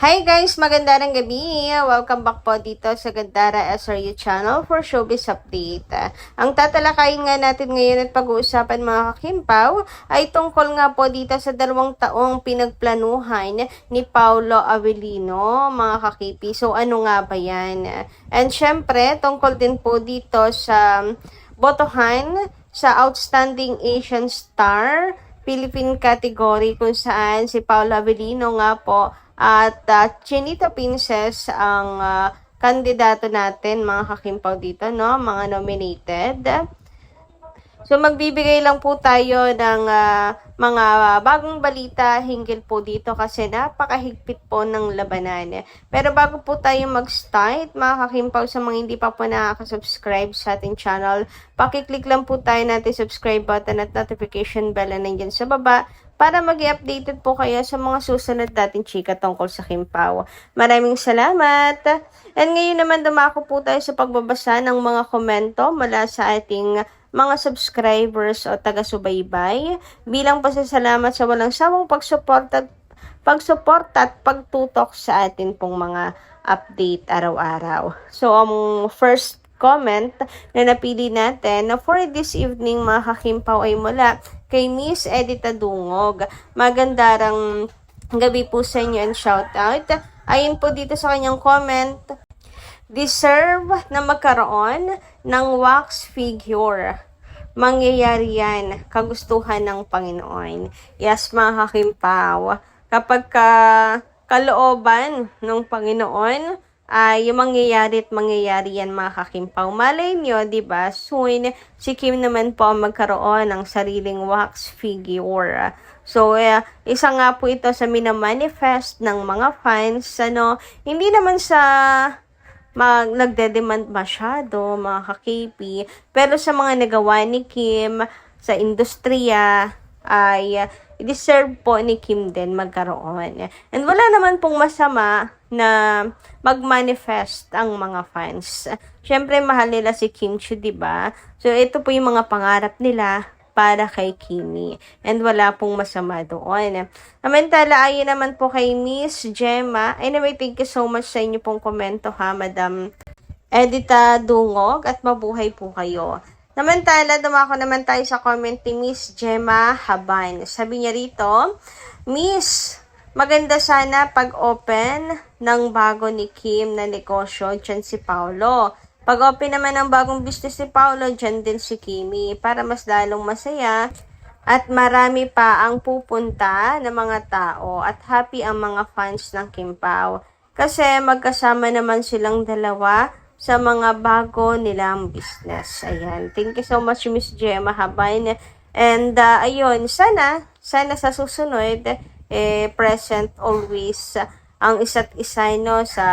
Hi guys! Magandang gabi! Welcome back po dito sa Gandara SRU channel for showbiz update. Ang tatalakayin nga natin ngayon at pag-uusapan mga kakimpaw ay tungkol nga po dito sa 2 taong pinagplanuhan ni Paolo Avellino mga kakipi. So ano nga ba yan? And syempre tungkol din po dito sa botohan sa Outstanding Asian Star Philippine category kung saan si Paolo Avellino nga po at Chinita Princess ang kandidato natin mga kakimpaw dito, no? Mga nominated. So magbibigay lang po tayo ng mga bagong balita hinggil po dito kasi napakahigpit po ng labanan. Pero bago po tayo mag-start, mga kakimpaw, sa mga hindi pa po nakaka-subscribe sa ating channel, pakiclick lang po tayo natin subscribe button at notification bell na nandyan sa baba para mag-i-updated po kayo sa mga susunod nating chika tungkol sa Kimpaw. Maraming salamat! And ngayon naman dumako po tayo sa pagbabasa ng mga komento mula sa ating mga subscribers o taga-subaybay bilang pasasalamat sa walang sawang pagsuporta at pagtutok sa atin pong mga update araw-araw. So, first comment na napili natin for this evening mga kakimpaw ay mula kay Miss Edita Dungog. Magandang gabi po sa inyo and shoutout. Ayun po dito sa kanyang comment, deserve na magkaroon ng wax figure. Mangyayari yan, kagustuhan ng Panginoon. Yes, mga kakimpaw, kapag kalooban ng Panginoon, ay mangyayari yan mga kakimpaw. Malay nyo, diba? Soon, si Kim naman po magkaroon ng sariling wax figure. So, isa nga po ito sa minamanifest ng mga fans. Hindi naman sa nagde-demand masyado, mga ka-KP. Pero sa mga nagawa ni Kim, sa industriya, ay deserve po ni Kim din magkaroon. And wala naman pong masama na mag-manifest ang mga fans. Siyempre, mahal nila si Kim Chiu, diba? So, ito po yung mga pangarap nila para kay Kimi. And wala pong masama doon. Samantala, ayun naman po kay Miss Gemma. Anyway, thank you so much sa inyo pong komento ha, Madam Edita Dungog. At mabuhay po kayo. Samantala, dumako naman tayo sa comment ni Miss Gemma Haban. Sabi niya rito, Miss, maganda sana pag-open ng bago ni Kim na negosyo dyan si Paolo. Pag-open naman ng bagong business si Paolo, dyan din si Kimi para mas lalong masaya at marami pa ang pupunta ng mga tao at happy ang mga fans ng Kim Pao. Kasi magkasama naman silang dalawa sa mga bago nilang business. Ayan. Thank you so much, Miss Gemma Habain. And ayun, sana sa susunod, present always ang isa't isa, no, sa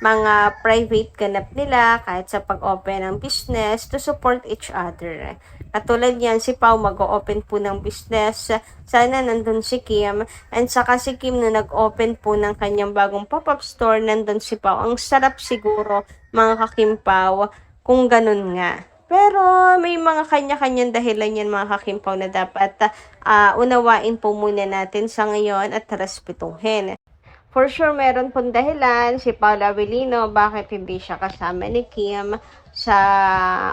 mga private ganap nila, kahit sa pag-open ng business, to support each other. Katulad yan, si Pao mag-open po ng business. Sana nandun si Kim. And saka si Kim na nag-open po ng kanyang bagong pop-up store, nandun si Pao. Ang sarap siguro, mga kakimpaw, kung ganun nga. Pero may mga kanya-kanyang dahilan yan mga kakimpaw na dapat unawain po muna natin sa ngayon at respetuhin. For sure, meron pong dahilan si Paolo Avellino bakit hindi siya kasama ni Kim sa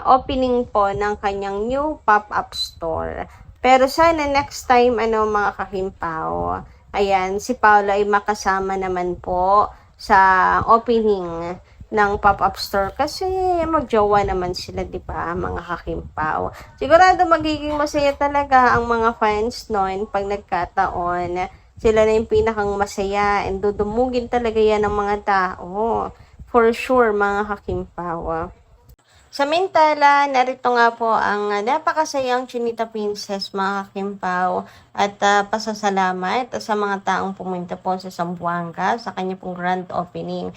opening po ng kanyang new pop-up store. Pero sana next time, mga kakimpaw, ayan, si Paolo ay makasama naman po sa opening ng pop-up store kasi magjowa naman sila, di ba, mga kakimpaw. Sigurado magiging masaya talaga ang mga fans noon pag nagkataon. Sila na yung pinakang masaya and dudumugin talaga yan ng mga tao. For sure, mga kakimpaw. Samantala, narito nga po ang napakasayang Chinita Princess, mga kakimpaw, at pasasalamat sa mga taong pumunta po sa Zamboanga sa kanya pong grand opening.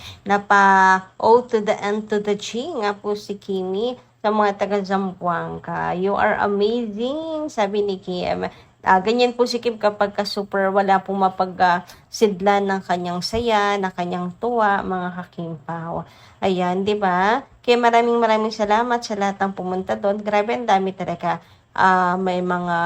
O to the N to the G nga po si Kimi sa mga taga Zamboanga. You are amazing, sabi ni Kim. Ganyan po si Kim kapag super wala pong mapagsidlan ng kanyang saya, ng kanyang tuwa, mga kakimpaw. Ayan, di ba? Kaya maraming salamat sa lahat ng pumunta doon. Grabe, ang dami talaga. May mga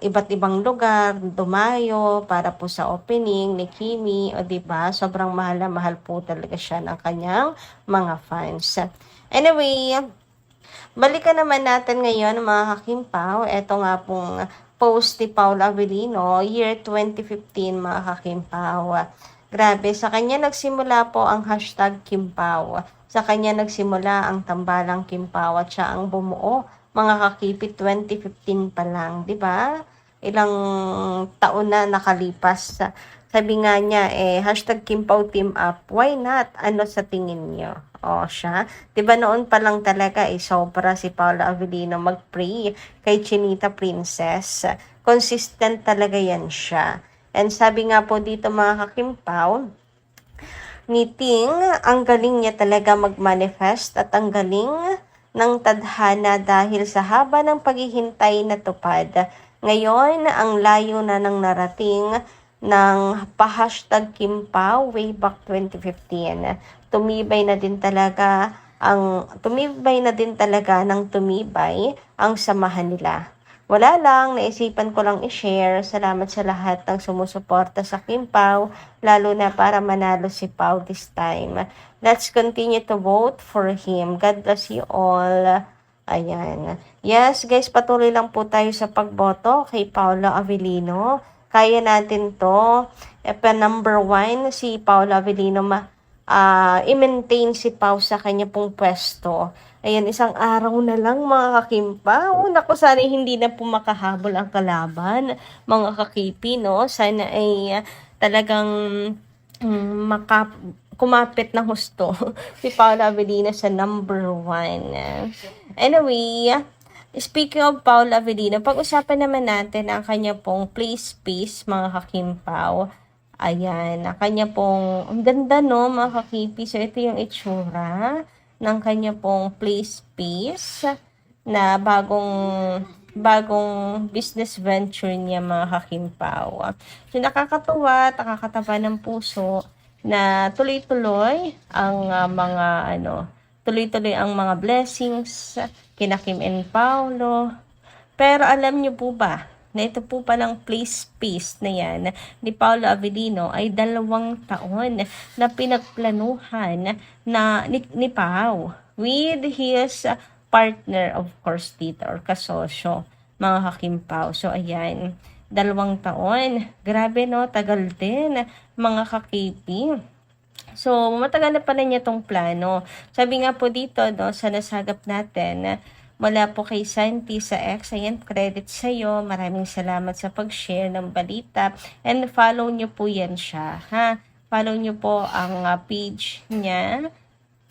iba't ibang lugar, dumayo para po sa opening ni Kimi, o 'di ba? Sobrang mahal na mahal po talaga siya ng kanyang mga fans. Anyway, balikan naman natin ngayon mga kakimpaw. Ito nga pong post ni Paula Avellino, year 2015 mga kakimpaw. Grabe, sa kanya nagsimula po ang hashtag Kimpaw. Sa kanya nagsimula ang tambalang Kimpaw at siya ang bumuo mga kakipit 2015 pa lang, 'di ba? Ilang taon na nakalipas. Sabi nga niya hashtag Kimpaw Team Up. Why not? Ano sa tingin niyo? O siya, 'di ba noon pa lang talaga sobra si Paula Avellino mag-pray kay Chinita Princess. Consistent talaga yan siya. And sabi nga po dito mga kakimpaw, ni Ting, ang galing niya talaga mag-manifest at ang galing ng tadhana dahil sa haba ng paghihintay na tupad. Ngayon, ang layo na ng narating ng pa-hashtag Kimpaw way back 2015. Tumibay na din talaga ng tumibay ang samahan nila. Wala lang, naisipan ko lang i-share. Salamat sa lahat ng sumusuporta sa Kimpaw, lalo na para manalo si Pau this time. Let's continue to vote for him. God bless you all. Ayan. Yes, guys, patuloy lang po tayo sa pagboto kay Paula Avellino. Kaya natin to. Number 1, si Paula Avellino i-maintain si Pau sa kanya pong pwesto. Ayan, isang araw na lang mga kakimpaw. Naku, sana hindi na po makahabol ang kalaban, mga kakipi, no? Sana ay talagang kumapit ng husto si Paula Avellino sa number 1. Anyway, speaking of Paula Avellino, pag-usapan naman natin ang kanya pong play space, mga kakimpaw. Ayan, ang kanya pong, ang ganda no mga kakipi. So, ito yung itsura ng kanya pong play space na bagong business venture niya mga kakimpaw. So, nakakatuwa, nakakataba ng puso na tuloy-tuloy ang tuloy-tuloy ang mga blessings kina Kim and Paolo. Pero alam niyo po ba na ito po palang play space na yan ni Paula Avellino ay 2 taon na pinagplanuhan ni Pau with his partner, of course, dito or kasosyo, mga kakimpaw. So, ayan, 2 taon. Grabe, no? Tagal din, mga kakipi. So, matagal na pala niya tong plano. Sabi nga po dito, no, sa nasagap natin, mula po kay Santi sa X, ayan, credit sa iyo. Maraming salamat sa pag-share ng balita. And follow nyo po yan siya, ha? Follow nyo po ang page niya.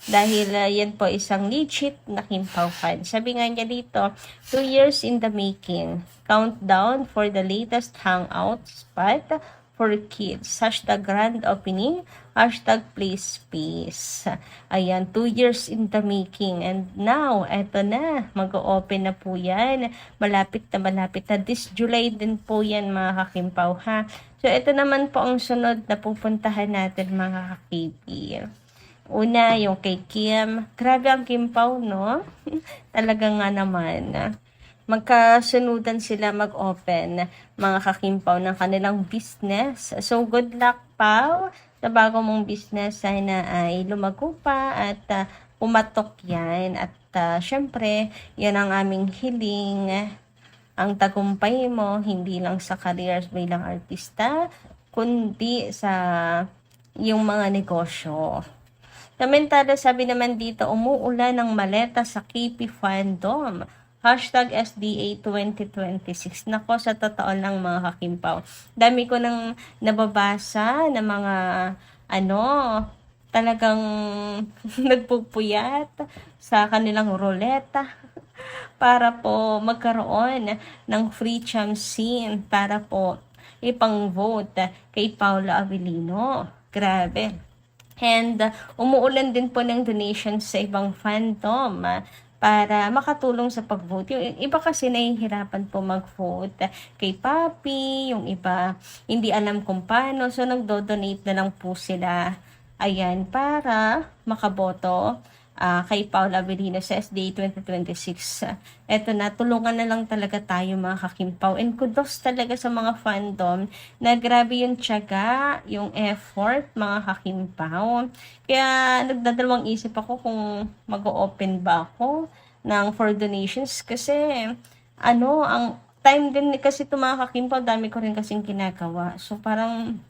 Dahil yan po isang legit na Kimpaw fan. Sabi nga niya dito, 2 years in the making. Countdown for the latest hangout spot for kids. Hashtag grand opening. Hashtag play space. Ayan, 2 years in the making. And now, eto na. Mag-o-open na po yan. Malapit na. This July din po yan, mga kakimpaw, ha? So, ito naman po ang sunod na pupuntahan natin, mga kakipi. Una, yung kay Kim. Grabe ang Kimpaw, no? Talaga nga naman. Magkasunudan sila mag-open, mga kakimpaw, ng kanilang business. So, good luck, Pau, sa bago mong business. Sana ay lumago pa at pumatok yan. At syempre, yan ang aming hiling. Ang tagumpay mo, hindi lang sa careers bilang artista, kundi sa yung mga negosyo. Samantala, sabi naman dito, umuulan ng maleta sa KP fandom. Hashtag SDA 2026. Nako, sa totoo lang, mga kakimpaw. Dami ko nang nababasa na mga, talagang nagpupuyat sa kanilang ruleta para po magkaroon ng free cham scene para po ipang-vote kay Paula Avellino. Grabe. And umuulan din po ng donations sa ibang fandom para makatulong sa pag-vote. Yung iba kasi nahihirapan po mag-vote kay Papi, yung iba hindi alam kung paano. So, nagdo-donate na lang po sila. Ayan, para makaboto kay Paula Avellino sa SDA 2026. Eto na, tulungan na lang talaga tayo mga kakimpaw. And kudos talaga sa mga fandom na grabe yung tiyaga, yung effort mga kakimpaw. Kaya nagdadalawang isip ako kung mag-open ba ako ng for donations kasi ang time din kasi ito mga kakimpaw, dami ko rin kasing ginagawa. So parang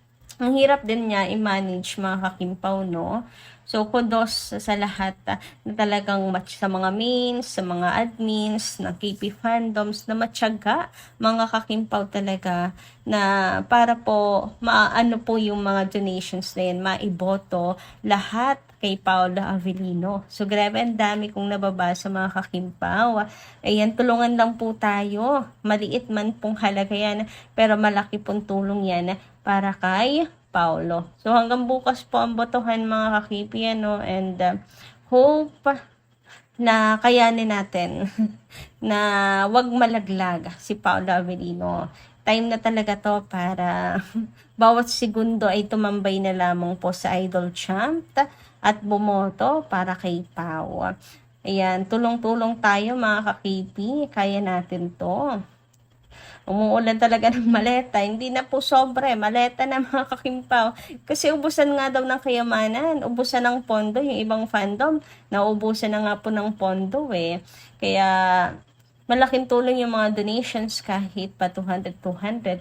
ang hirap din niya i-manage mga kakimpaw, no? So, kudos sa lahat na talagang match sa mga mains, sa mga admins, ng KP fandoms na matyaga, mga kakimpaw talaga na para po maano po yung mga donations na yan, maiboto lahat kay Paula Avellino. So, grabe, ang dami kong nababasa mga kakimpaw. Ayan, tulungan lang po tayo. Maliit man pong halaga yan, pero malaki pong tulong yan para kay Paulo. So, hanggang bukas po ang botohan mga kakipi, and hope na kayanin natin na wag malaglag si Paulo Avellino. Time na talaga to para bawat segundo ay tumambay na lamang po sa Idol Champ at bumoto para kay Pau. Ayan, tulong-tulong tayo mga kakipi, kaya natin to. Umuulan talaga ng maleta. Hindi na po sobre. Maleta na mga kakimpaw. Kasi ubusan nga daw ng kayamanan. Ubusan ng pondo. Yung ibang fandom, naubusan na nga po ng pondo eh. Kaya malaking tulong yung mga donations kahit pa 200,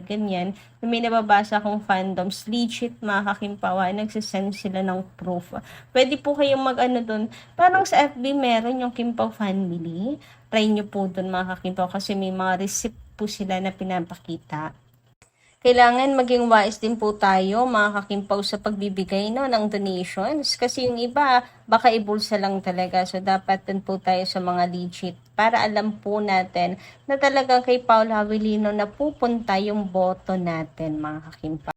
ganyan. May nababasa akong fandoms, legit mga kakimpawa, nagsisend sila ng proof. Pwede po kayong mag-ano dun. Parang sa FB meron yung Kimpaw Family. Try nyo po dun mga kakimpaw kasi may mga receipt po sila na pinapakita. Kailangan maging wise din po tayo mga kakimpaw sa pagbibigay ng donations kasi yung iba baka ibulsa lang talaga, so dapat din po tayo sa mga legit para alam po natin na talagang kay Paula Avellino na pupunta yung boto natin mga kakimpaw.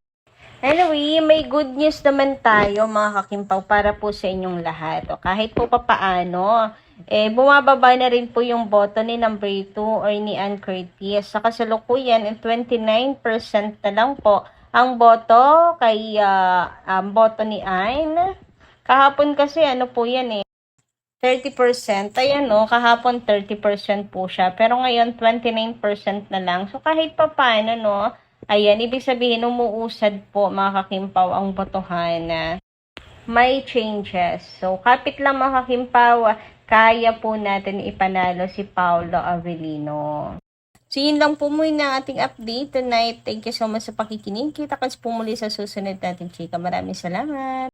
Anyway, may good news naman tayo mga kakimpaw para po sa inyong lahat. O, kahit po papaano, bumababa na rin po yung boto ni number 2 or ni Ann Curtis. Sa kasalukuyan, 29% na lang po ang boto kay boto ni Ann. Kahapon kasi ano po yan 30%. Ayan kahapon 30% po siya. Pero ngayon 29% na lang. So kahit pa paano ayan, ibig sabihin umuusad po mga kakimpaw ang botohan. May changes. So kapit lang mga kakimpaw, kaya po natin ipanalo si Paulo Avellino. So, yun lang po muna ang ating update tonight. Thank you so much sa pakikinig. Kita-kits po muli sa susunod natin, chika. Maraming salamat.